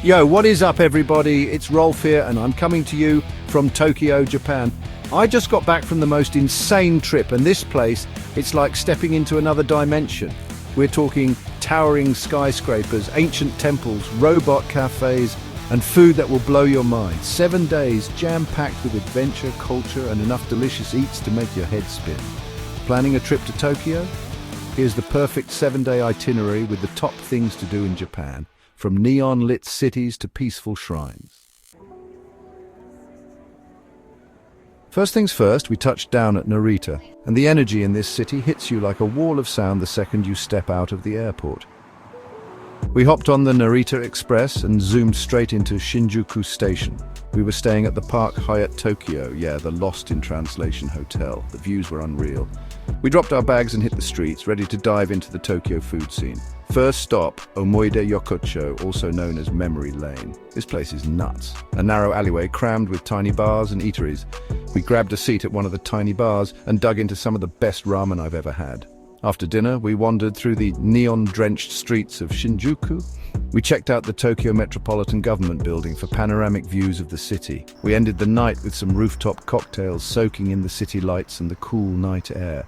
Yo, what is up everybody? It's Rolf here and I'm coming to you from Tokyo, Japan. I just got back from the most insane trip, and this place, it's like stepping into another dimension. We're talking towering skyscrapers, ancient temples, robot cafes, and food that will blow your mind. 7 days jam-packed with adventure, culture, and enough delicious eats to make your head spin. Planning a trip to Tokyo? Here's the perfect 7-day itinerary with the top things to do in Japan, from neon-lit cities to peaceful shrines. First things first, we touched down at Narita, and the energy in this city hits you like a wall of sound the second you step out of the airport. We hopped on the Narita Express and zoomed straight into Shinjuku Station. We were staying at the Park Hyatt Tokyo, the lost in translation hotel. The views were unreal. We dropped our bags and hit the streets, ready to dive into the Tokyo food scene. First stop, Omoide Yokocho, also known as Memory Lane. This place is nuts. A narrow alleyway crammed with tiny bars and eateries. We grabbed a seat at one of the tiny bars and dug into some of the best ramen I've ever had. After dinner, we wandered through the neon-drenched streets of Shinjuku. We checked out the Tokyo Metropolitan Government Building for panoramic views of the city. We ended the night with some rooftop cocktails soaking in the city lights and the cool night air.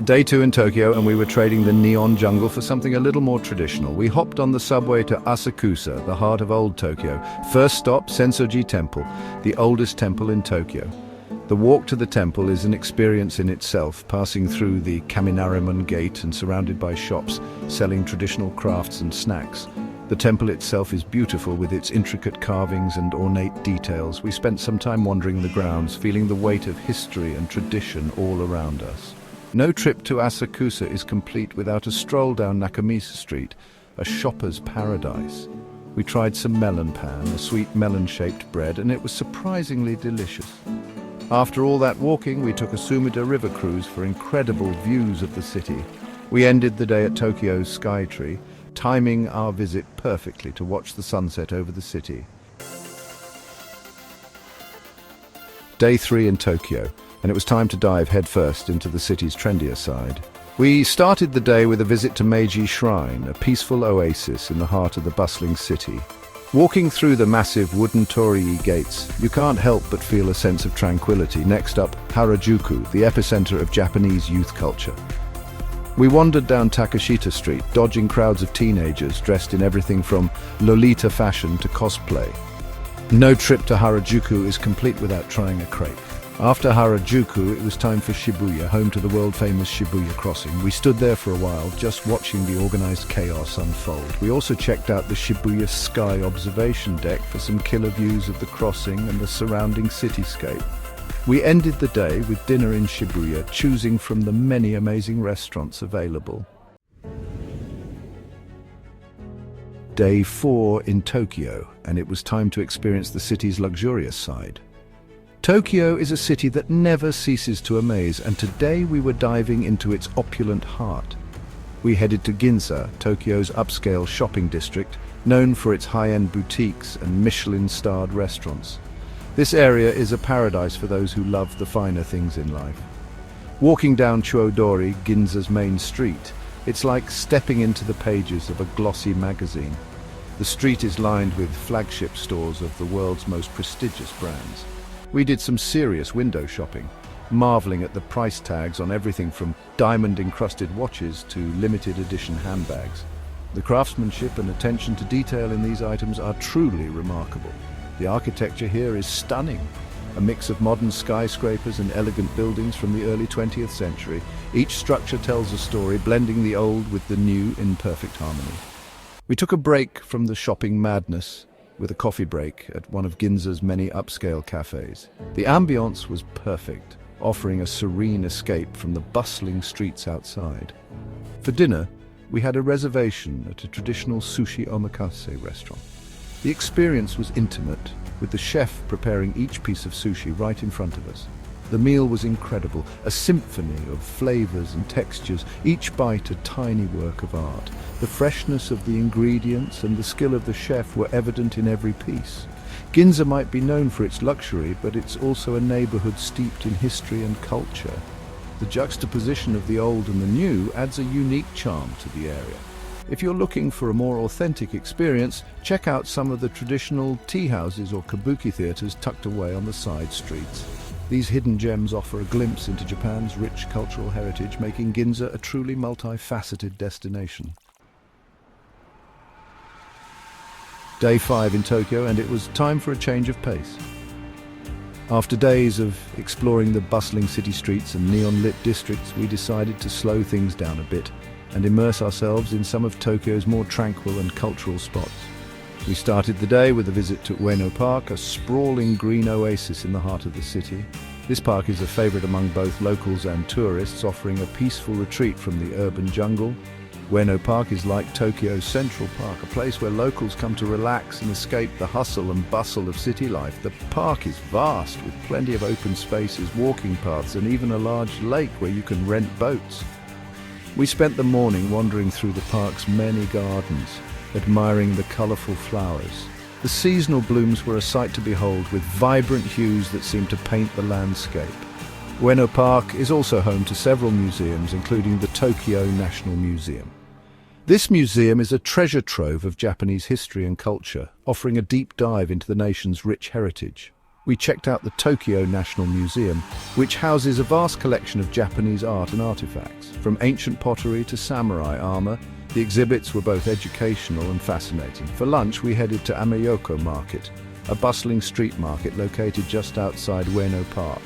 Day 2 in Tokyo, and we were trading the neon jungle for something a little more traditional. We hopped on the subway to Asakusa, the heart of old Tokyo. First stop, Sensoji Temple, the oldest temple in Tokyo. The walk to the temple is an experience in itself, passing through the Kaminarimon Gate and surrounded by shops selling traditional crafts and snacks. The temple itself is beautiful with its intricate carvings and ornate details. We spent some time wandering the grounds, feeling the weight of history and tradition all around us. No trip to Asakusa is complete without a stroll down Nakamisa Street, a shopper's paradise. We tried some melon pan, a sweet melon-shaped bread, and it was surprisingly delicious. After all that walking, we took a Sumida River cruise for incredible views of the city. We ended the day at Tokyo's Skytree, timing our visit perfectly to watch the sunset over the city. Day 3 in Tokyo, and it was time to dive headfirst into the city's trendier side. We started the day with a visit to Meiji Shrine, a peaceful oasis in the heart of the bustling city. Walking through the massive wooden torii gates, you can't help but feel a sense of tranquility. Next up, Harajuku, the epicenter of Japanese youth culture. We wandered down Takashita Street, dodging crowds of teenagers dressed in everything from Lolita fashion to cosplay. No trip to Harajuku is complete without trying a crepe. After Harajuku, it was time for Shibuya, home to the world-famous Shibuya Crossing. We stood there for a while, just watching the organized chaos unfold. We also checked out the Shibuya Sky observation deck for some killer views of the crossing and the surrounding cityscape. We ended the day with dinner in Shibuya, choosing from the many amazing restaurants available. Day 4 in Tokyo, and it was time to experience the city's luxurious side. Tokyo is a city that never ceases to amaze, and today we were diving into its opulent heart. We headed to Ginza, Tokyo's upscale shopping district, known for its high-end boutiques and Michelin-starred restaurants. This area is a paradise for those who love the finer things in life. Walking down Chuodori, Ginza's main street, it's like stepping into the pages of a glossy magazine. The street is lined with flagship stores of the world's most prestigious brands. We did some serious window shopping, marveling at the price tags on everything from diamond-encrusted watches to limited edition handbags. The craftsmanship and attention to detail in these items are truly remarkable. The architecture here is stunning, a mix of modern skyscrapers and elegant buildings from the early 20th century. Each structure tells a story, blending the old with the new in perfect harmony. We took a break from the shopping madness with a coffee break at one of Ginza's many upscale cafes. The ambience was perfect, offering a serene escape from the bustling streets outside. For dinner, we had a reservation at a traditional sushi omakase restaurant. The experience was intimate, with the chef preparing each piece of sushi right in front of us. The meal was incredible, a symphony of flavors and textures, each bite a tiny work of art. The freshness of the ingredients and the skill of the chef were evident in every piece. Ginza might be known for its luxury, but it's also a neighborhood steeped in history and culture. The juxtaposition of the old and the new adds a unique charm to the area. If you're looking for a more authentic experience, check out some of the traditional tea houses or kabuki theaters tucked away on the side streets. These hidden gems offer a glimpse into Japan's rich cultural heritage, making Ginza a truly multifaceted destination. Day 5 in Tokyo, and it was time for a change of pace. After days of exploring the bustling city streets and neon-lit districts, we decided to slow things down a bit and immerse ourselves in some of Tokyo's more tranquil and cultural spots. We started the day with a visit to Ueno Park, a sprawling green oasis in the heart of the city. This park is a favorite among both locals and tourists, offering a peaceful retreat from the urban jungle. Ueno Park is like Tokyo's Central Park, a place where locals come to relax and escape the hustle and bustle of city life. The park is vast, with plenty of open spaces, walking paths, and even a large lake where you can rent boats. We spent the morning wandering through the park's many gardens, admiring the colourful flowers. The seasonal blooms were a sight to behold, with vibrant hues that seemed to paint the landscape. Ueno Park is also home to several museums, including the Tokyo National Museum. This museum is a treasure trove of Japanese history and culture, offering a deep dive into the nation's rich heritage. We checked out the Tokyo National Museum, which houses a vast collection of Japanese art and artifacts. From ancient pottery to samurai armor, the exhibits were both educational and fascinating. For lunch, we headed to Amayoko Market, a bustling street market located just outside Ueno Park.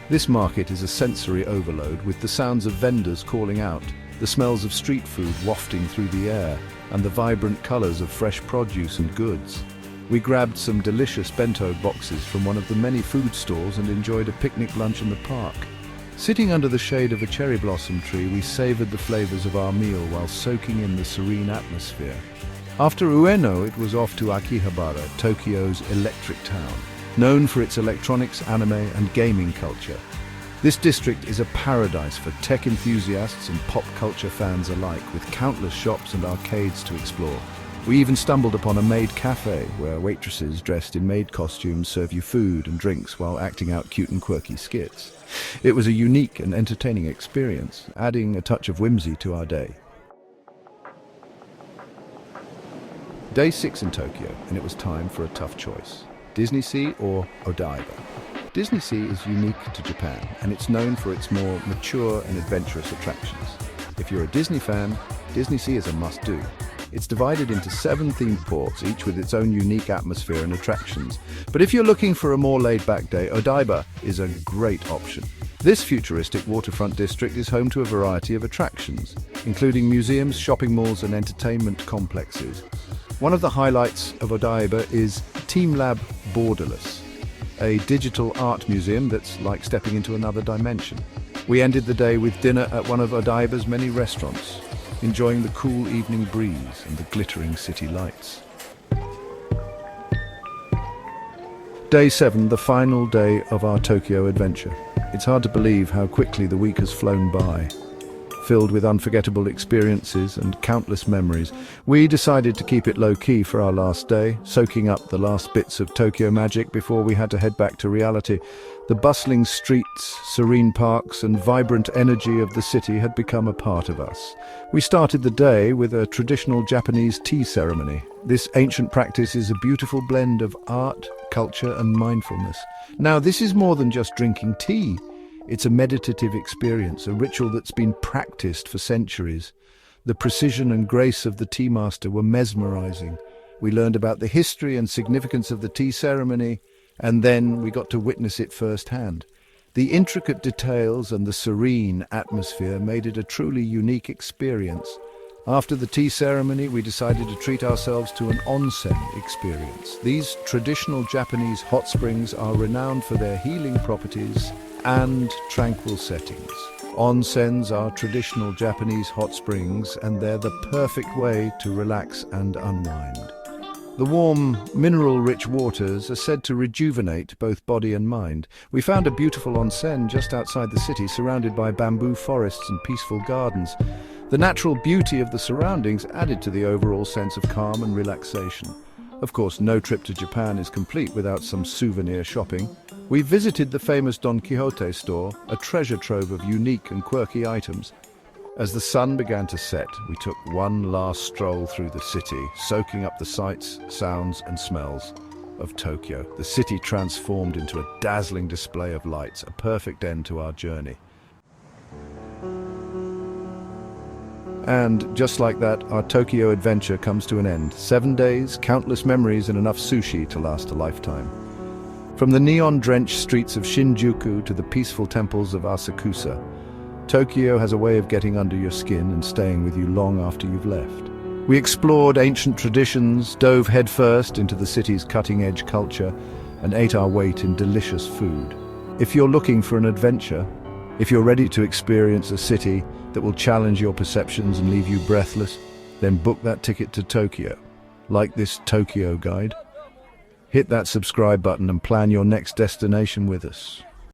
This market is a sensory overload, with the sounds of vendors calling out, the smells of street food wafting through the air, and the vibrant colors of fresh produce and goods. We grabbed some delicious bento boxes from one of the many food stalls and enjoyed a picnic lunch in the park. Sitting under the shade of a cherry blossom tree, we savored the flavors of our meal while soaking in the serene atmosphere. After Ueno, it was off to Akihabara, Tokyo's electric town, known for its electronics, anime, and gaming culture. This district is a paradise for tech enthusiasts and pop culture fans alike, with countless shops and arcades to explore. We even stumbled upon a maid cafe, where waitresses dressed in maid costumes serve you food and drinks while acting out cute and quirky skits. It was a unique and entertaining experience, adding a touch of whimsy to our day. Day 6 in Tokyo, and it was time for a tough choice: DisneySea or Odaiba. DisneySea is unique to Japan, and it's known for its more mature and adventurous attractions. If you're a Disney fan, DisneySea is a must-do. It's divided into 7 themed ports, each with its own unique atmosphere and attractions. But if you're looking for a more laid-back day, Odaiba is a great option. This futuristic waterfront district is home to a variety of attractions, including museums, shopping malls, and entertainment complexes. One of the highlights of Odaiba is Team Lab Borderless, a digital art museum that's like stepping into another dimension. We ended the day with dinner at one of Odaiba's many restaurants, enjoying the cool evening breeze and the glittering city lights. Day 7, the final day of our Tokyo adventure. It's hard to believe how quickly the week has flown by. Filled with unforgettable experiences and countless memories, we decided to keep it low-key for our last day, soaking up the last bits of Tokyo magic before we had to head back to reality. The bustling streets, serene parks, and vibrant energy of the city had become a part of us. We started the day with a traditional Japanese tea ceremony. This ancient practice is a beautiful blend of art, culture, and mindfulness. Now, this is more than just drinking tea. It's a meditative experience, a ritual that's been practiced for centuries. The precision and grace of the tea master were mesmerizing. We learned about the history and significance of the tea ceremony, and then we got to witness it firsthand. The intricate details and the serene atmosphere made it a truly unique experience. After the tea ceremony, we decided to treat ourselves to an onsen experience. These traditional Japanese hot springs are renowned for their healing properties and tranquil settings. Onsens are traditional Japanese hot springs, and they're the perfect way to relax and unwind. The warm, mineral-rich waters are said to rejuvenate both body and mind. We found a beautiful onsen just outside the city, surrounded by bamboo forests and peaceful gardens. The natural beauty of the surroundings added to the overall sense of calm and relaxation. Of course, no trip to Japan is complete without some souvenir shopping. We visited the famous Don Quixote store, a treasure trove of unique and quirky items. As the sun began to set, we took one last stroll through the city, soaking up the sights, sounds, and smells of Tokyo. The city transformed into a dazzling display of lights, a perfect end to our journey. And just like that, our Tokyo adventure comes to an end. 7 days, countless memories, and enough sushi to last a lifetime. From the neon-drenched streets of Shinjuku to the peaceful temples of Asakusa, Tokyo has a way of getting under your skin and staying with you long after you've left. We explored ancient traditions, dove headfirst into the city's cutting-edge culture, and ate our weight in delicious food. If you're looking for an adventure, if you're ready to experience a city that will challenge your perceptions and leave you breathless, then book that ticket to Tokyo. Like this Tokyo guide? Hit that subscribe button and plan your next destination with us.